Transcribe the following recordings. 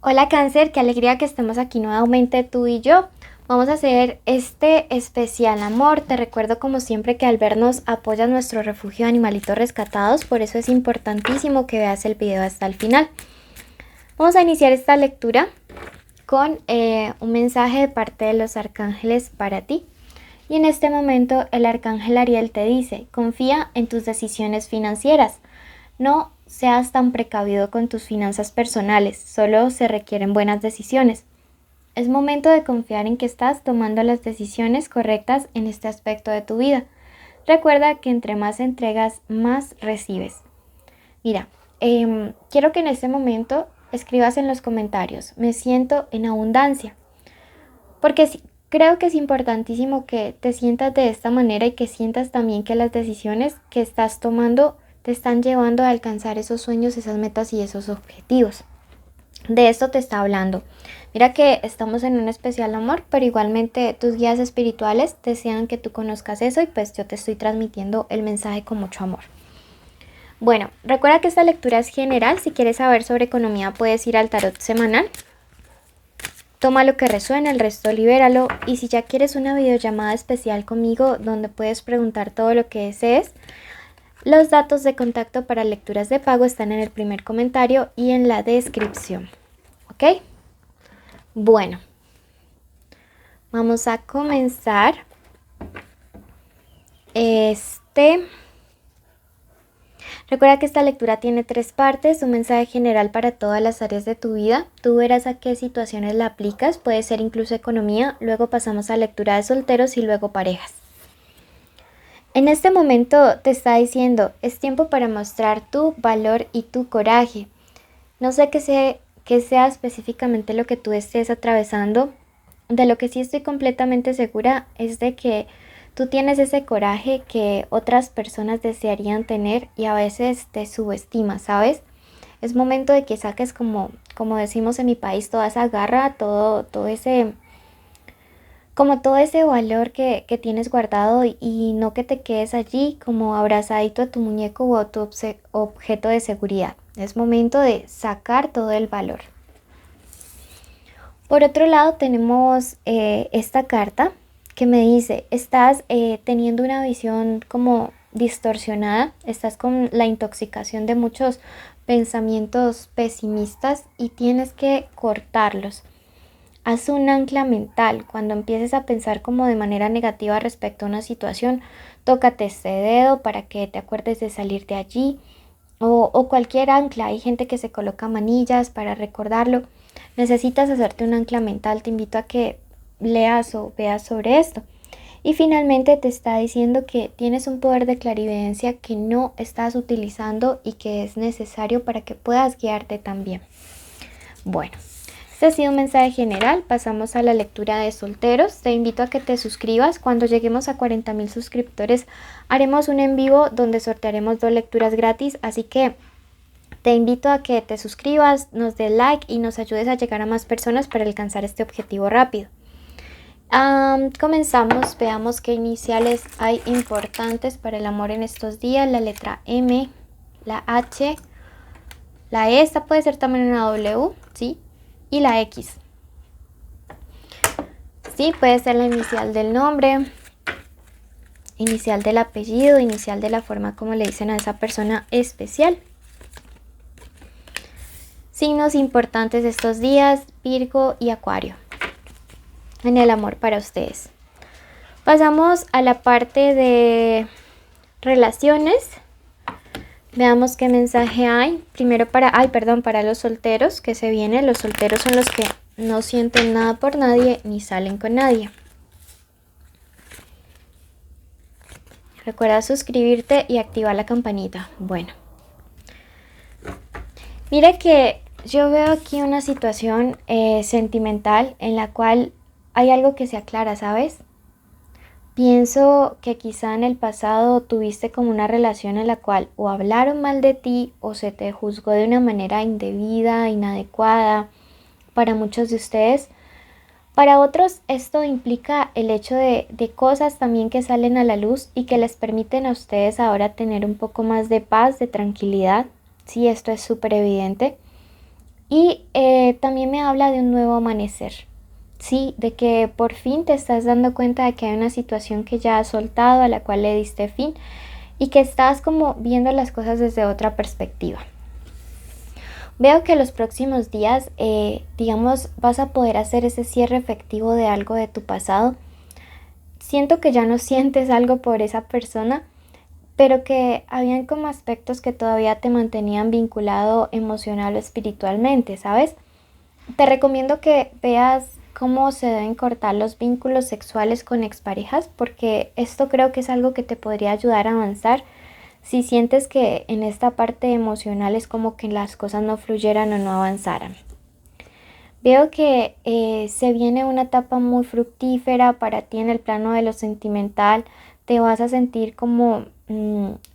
Hola Cáncer, qué alegría que estemos aquí nuevamente tú y yo. Vamos a hacer este especial amor. Te recuerdo como siempre que al vernos apoyas nuestro refugio de animalitos rescatados, por eso es importantísimo que veas el video hasta el final. Vamos a iniciar esta lectura con un mensaje de parte de los arcángeles para ti. Y en este momento el arcángel Ariel te dice, confía en tus decisiones financieras. No seas tan precavido con tus finanzas personales, solo se requieren buenas decisiones. Es momento de confiar en que estás tomando las decisiones correctas en este aspecto de tu vida. Recuerda que entre más entregas, más recibes. Mira, quiero que en este momento escribas en los comentarios, me siento en abundancia, porque creo que es importantísimo que te sientas de esta manera y que sientas también que las decisiones que estás tomando te están llevando a alcanzar esos sueños, esas metas y esos objetivos. De esto te está hablando. Mira que estamos en un especial amor, pero igualmente tus guías espirituales desean que tú conozcas eso y pues yo te estoy transmitiendo el mensaje con mucho amor. Bueno, recuerda que esta lectura es general. Si quieres saber sobre economía puedes ir al tarot semanal. Toma lo que resuena, el resto libéralo. Y si ya quieres una videollamada especial conmigo donde puedes preguntar todo lo que desees, los datos de contacto para lecturas de pago están en el primer comentario y en la descripción. ¿Ok? Bueno, vamos a comenzar Recuerda que esta lectura tiene 3 partes, un mensaje general para todas las áreas de tu vida. Tú verás a qué situaciones la aplicas, puede ser incluso economía, luego pasamos a lectura de solteros y luego parejas. En este momento te está diciendo, es tiempo para mostrar tu valor y tu coraje. No sé qué sea específicamente lo que tú estés atravesando. De lo que sí estoy completamente segura es de que tú tienes ese coraje que otras personas desearían tener y a veces te subestimas, ¿sabes? Es momento de que saques como decimos en mi país, toda esa garra, todo ese valor que tienes guardado y no que te quedes allí como abrazadito a tu muñeco o a tu objeto de seguridad. Es momento de sacar todo el valor. Por otro lado tenemos esta carta que me dice, estás teniendo una visión como distorsionada, estás con la intoxicación de muchos pensamientos pesimistas y tienes que cortarlos. Haz un ancla mental. Cuando empieces a pensar como de manera negativa respecto a una situación, tócate este dedo para que te acuerdes de salir de allí o cualquier ancla. Hay gente que se coloca manillas para recordarlo. Necesitas hacerte un ancla mental. Te invito a que leas o veas sobre esto. Y finalmente te está diciendo que tienes un poder de clarividencia que no estás utilizando y que es necesario para que puedas guiarte también. Bueno, este ha sido un mensaje general. Pasamos a la lectura de solteros. Te invito a que te suscribas. Cuando lleguemos a 40,000 suscriptores haremos un en vivo donde sortearemos 2 lecturas gratis. Así que te invito a que te suscribas, nos des like y nos ayudes a llegar a más personas para alcanzar este objetivo rápido. Comenzamos, veamos qué iniciales hay importantes para el amor en estos días. La letra M, la H, la E, esta puede ser también una W, ¿sí? Y la X. Sí, puede ser la inicial del nombre, inicial del apellido, inicial de la forma como le dicen a esa persona especial. Signos importantes de estos días, Virgo y Acuario, en el amor para ustedes. Pasamos a la parte de relaciones. Veamos qué mensaje hay. Primero para los solteros que se viene. Los solteros son los que no sienten nada por nadie ni salen con nadie. Recuerda suscribirte y activar la campanita. Bueno. Mira que yo veo aquí una situación sentimental en la cual hay algo que se aclara, ¿sabes? Pienso que quizá en el pasado tuviste como una relación en la cual o hablaron mal de ti o se te juzgó de una manera indebida, inadecuada para muchos de ustedes. Para otros esto implica el hecho de cosas también que salen a la luz y que les permiten a ustedes ahora tener un poco más de paz, de tranquilidad. Sí, esto es súper evidente. Y también me habla de un nuevo amanecer, ¿sí? De que por fin te estás dando cuenta de que hay una situación que ya has soltado, a la cual le diste fin y que estás como viendo las cosas desde otra perspectiva. Veo que los próximos días, digamos, vas a poder hacer ese cierre efectivo de algo de tu pasado. Siento que ya no sientes algo por esa persona, pero que habían como aspectos que todavía te mantenían vinculado emocional o espiritualmente, ¿sabes? Te recomiendo que veas cómo se deben cortar los vínculos sexuales con exparejas, porque esto creo que es algo que te podría ayudar a avanzar si sientes que en esta parte emocional es como que las cosas no fluyeran o no avanzaran. Veo que se viene una etapa muy fructífera para ti en el plano de lo sentimental. Te vas a sentir como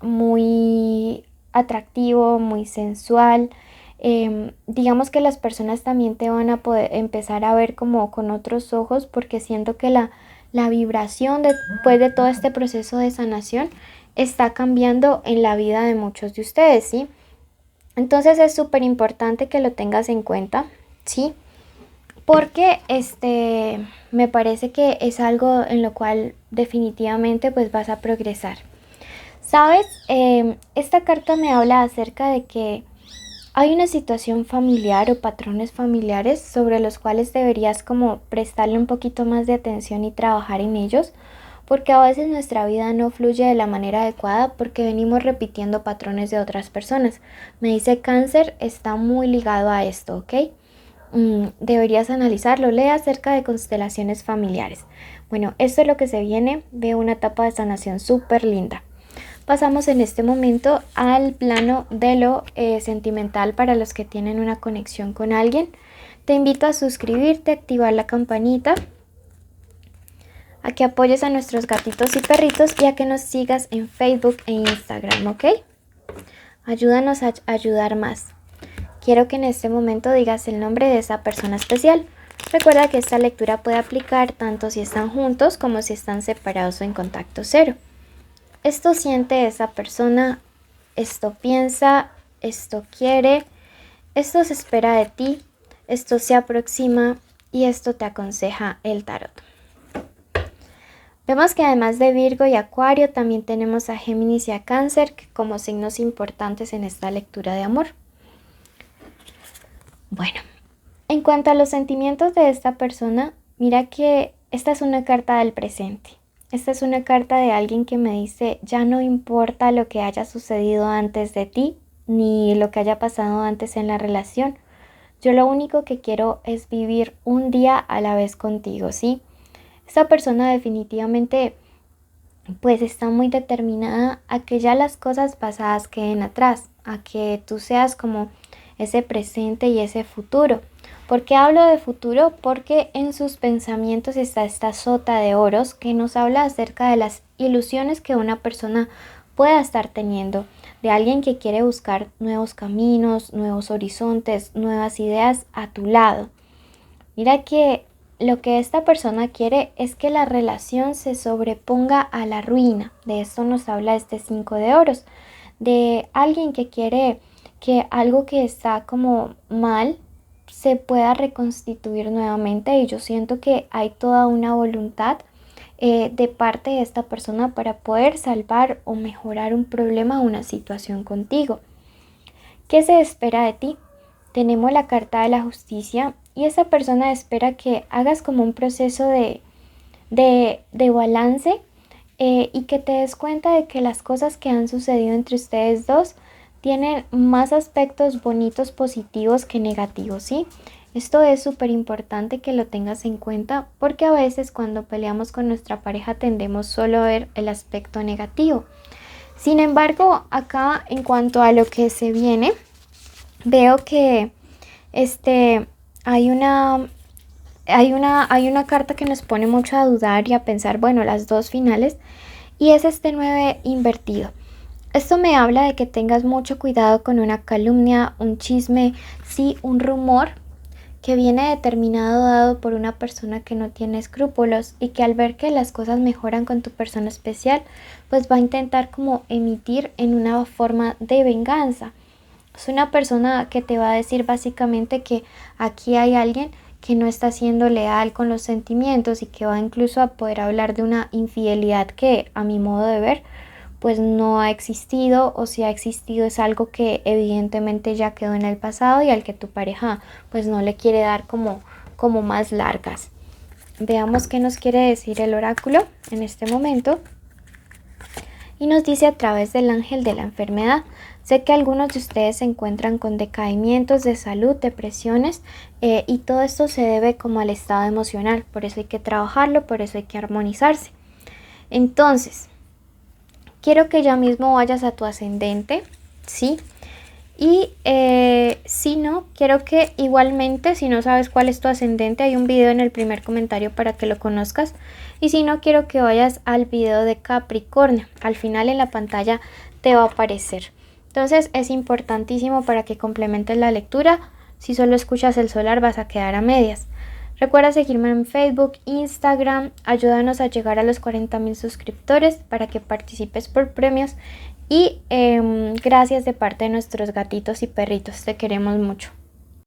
muy atractivo, muy sensual. Digamos que las personas también te van a poder empezar a ver como con otros ojos, porque siento que la vibración después de todo este proceso de sanación está cambiando en la vida de muchos de ustedes, ¿sí? Entonces es súper importante que lo tengas en cuenta, ¿sí? Porque me parece que es algo en lo cual definitivamente pues vas a progresar. ¿Sabes? Esta carta me habla acerca de que hay una situación familiar o patrones familiares sobre los cuales deberías como prestarle un poquito más de atención y trabajar en ellos, porque a veces nuestra vida no fluye de la manera adecuada porque venimos repitiendo patrones de otras personas. Me dice Cáncer está muy ligado a esto, ¿ok? Deberías analizarlo, lee acerca de constelaciones familiares. Bueno, esto es lo que se viene, veo una etapa de sanación súper linda. Pasamos en este momento al plano de lo sentimental para los que tienen una conexión con alguien. Te invito a suscribirte, activar la campanita, a que apoyes a nuestros gatitos y perritos y a que nos sigas en Facebook e Instagram, ¿ok? Ayúdanos a ayudar más. Quiero que en este momento digas el nombre de esa persona especial. Recuerda que esta lectura puede aplicar tanto si están juntos como si están separados o en contacto cero. Esto siente esa persona, esto piensa, esto quiere, esto se espera de ti, esto se aproxima y esto te aconseja el tarot. Vemos que además de Virgo y Acuario también tenemos a Géminis y a Cáncer como signos importantes en esta lectura de amor. Bueno, en cuanto a los sentimientos de esta persona, mira que esta es una carta del presente. Esta es una carta de alguien que me dice, ya no importa lo que haya sucedido antes de ti, ni lo que haya pasado antes en la relación. Yo lo único que quiero es vivir un día a la vez contigo, ¿sí? Esta persona definitivamente pues está muy determinada a que ya las cosas pasadas queden atrás, a que tú seas como ese presente y ese futuro. ¿Por qué hablo de futuro? Porque en sus pensamientos está esta sota de oros que nos habla acerca de las ilusiones que una persona pueda estar teniendo, de alguien que quiere buscar nuevos caminos, nuevos horizontes, nuevas ideas a tu lado. Mira que lo que esta persona quiere es que la relación se sobreponga a la ruina. De esto nos habla este 5 de oros, de alguien que quiere que algo que está como mal se pueda reconstituir nuevamente, y yo siento que hay toda una voluntad de parte de esta persona para poder salvar o mejorar un problema o una situación contigo. ¿Qué se espera de ti? Tenemos la carta de la justicia y esa persona espera que hagas como un proceso de balance y que te des cuenta de que las cosas que han sucedido entre ustedes dos tienen más aspectos bonitos, positivos que negativos, ¿sí? Esto es súper importante que lo tengas en cuenta porque a veces cuando peleamos con nuestra pareja tendemos solo a ver el aspecto negativo. Sin embargo, acá en cuanto a lo que se viene, veo que hay una carta que nos pone mucho a dudar y a pensar, bueno, las dos finales, y es este 9 invertido. Esto me habla de que tengas mucho cuidado con una calumnia, un chisme, sí, un rumor que viene determinado dado por una persona que no tiene escrúpulos y que al ver que las cosas mejoran con tu persona especial, pues va a intentar como emitir en una forma de venganza. Es una persona que te va a decir básicamente que aquí hay alguien que no está siendo leal con los sentimientos y que va incluso a poder hablar de una infidelidad que, a mi modo de ver, pues no ha existido, o si ha existido es algo que evidentemente ya quedó en el pasado y al que tu pareja pues no le quiere dar como más largas. Veamos qué nos quiere decir el oráculo en este momento. Y nos dice a través del ángel de la enfermedad: sé que algunos de ustedes se encuentran con decaimientos de salud, depresiones, y todo esto se debe como al estado emocional. Por eso hay que trabajarlo, por eso hay que armonizarse. Entonces, quiero que ya mismo vayas a tu ascendente, ¿sí? Y si no, quiero que igualmente, si no sabes cuál es tu ascendente, hay un video en el primer comentario para que lo conozcas. Y si no, quiero que vayas al video de Capricornio. Al final en la pantalla te va a aparecer. Entonces es importantísimo para que complementes la lectura. Si solo escuchas el solar vas a quedar a medias. Recuerda seguirme en Facebook, Instagram, ayúdanos a llegar a los 40,000 suscriptores para que participes por premios y gracias de parte de nuestros gatitos y perritos, te queremos mucho.